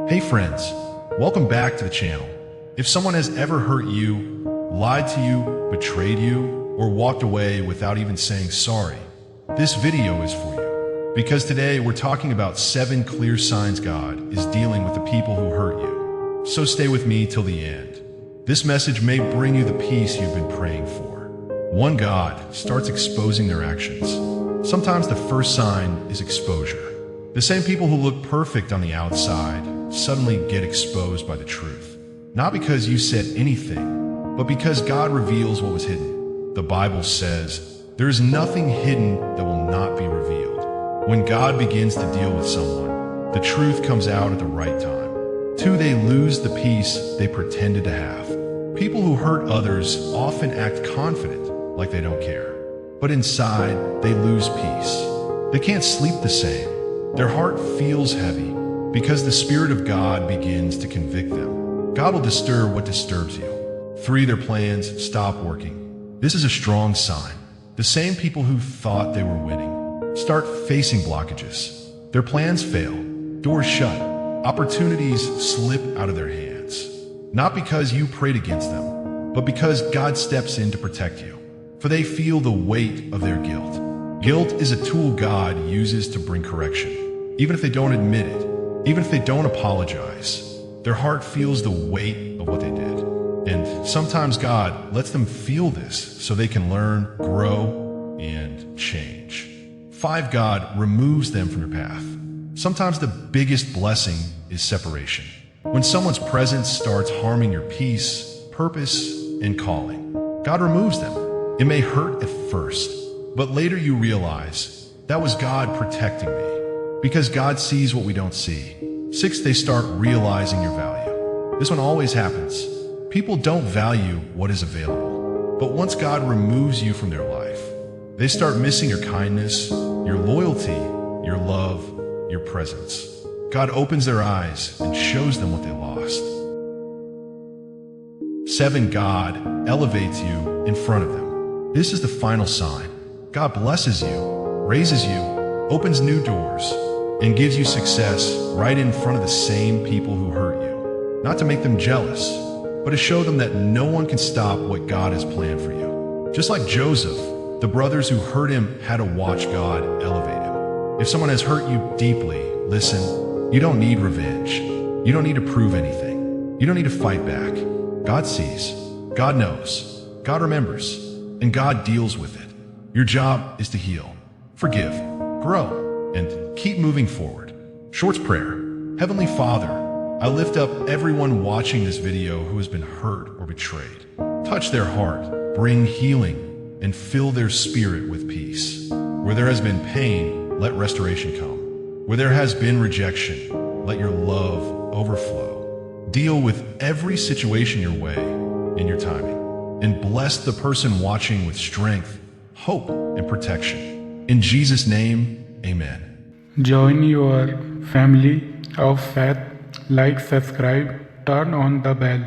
Hey friends, welcome back to the channel. If someone has ever hurt you, lied to you, betrayed you, or walked away without even saying sorry, this video is for you. Because today we're talking about 7 clear signs God is dealing with the people who hurt you. So stay with me till the end. This message may bring you the peace you've been praying for. 1. God starts exposing their actions. Sometimes the first sign is exposure. The same people who look perfect on the outside suddenly get exposed by the truth. Not because you said anything, but because God reveals what was hidden. The Bible says, there is nothing hidden that will not be revealed. When God begins to deal with someone, the truth comes out at the right time. 2. They lose the peace they pretended to have. People who hurt others often act confident, like they don't care. But inside, they lose peace. They can't sleep the same. Their heart feels heavy because the Spirit of God begins to convict them. God will disturb what disturbs you. 3. Their plans stop working. This is a strong sign. The same people who thought they were winning start facing blockages. Their plans fail, doors shut, opportunities slip out of their hands. Not because you prayed against them, but because God steps in to protect you. For they feel the weight of their guilt. Guilt is a tool God uses to bring correction. Even if they don't admit it, even if they don't apologize, their heart feels the weight of what they did. And sometimes God lets them feel this so they can learn, grow, and change. 5. God removes them from your path. Sometimes the biggest blessing is separation. When someone's presence starts harming your peace, purpose, and calling, God removes them. It may hurt at first, but later you realize that was God protecting me. Because God sees what we don't see. 6. They start realizing your value. This one always happens. People don't value what is available. But once God removes you from their life, they start missing your kindness, your loyalty, your love, your presence. God opens their eyes and shows them what they lost. 7. God elevates you in front of them. This is the final sign. God blesses you, raises you, opens new doors, and gives you success right in front of the same people who hurt you. Not to make them jealous, but to show them that no one can stop what God has planned for you. Just like Joseph, the brothers who hurt him had to watch God elevate him. If someone has hurt you deeply, listen, you don't need revenge. You don't need to prove anything. You don't need to fight back. God sees, God knows, God remembers, and God deals with it. Your job is to heal, forgive, grow, and keep moving forward. Short's prayer. Heavenly Father, I lift up everyone watching this video who has been hurt or betrayed. Touch their heart, bring healing, and fill their spirit with peace. Where there has been pain, let restoration come. Where there has been rejection, let your love overflow. Deal with every situation your way in your timing. And bless the person watching with strength, hope, and protection. In Jesus' name, amen. Join your family of faith, like, subscribe, turn on the bell.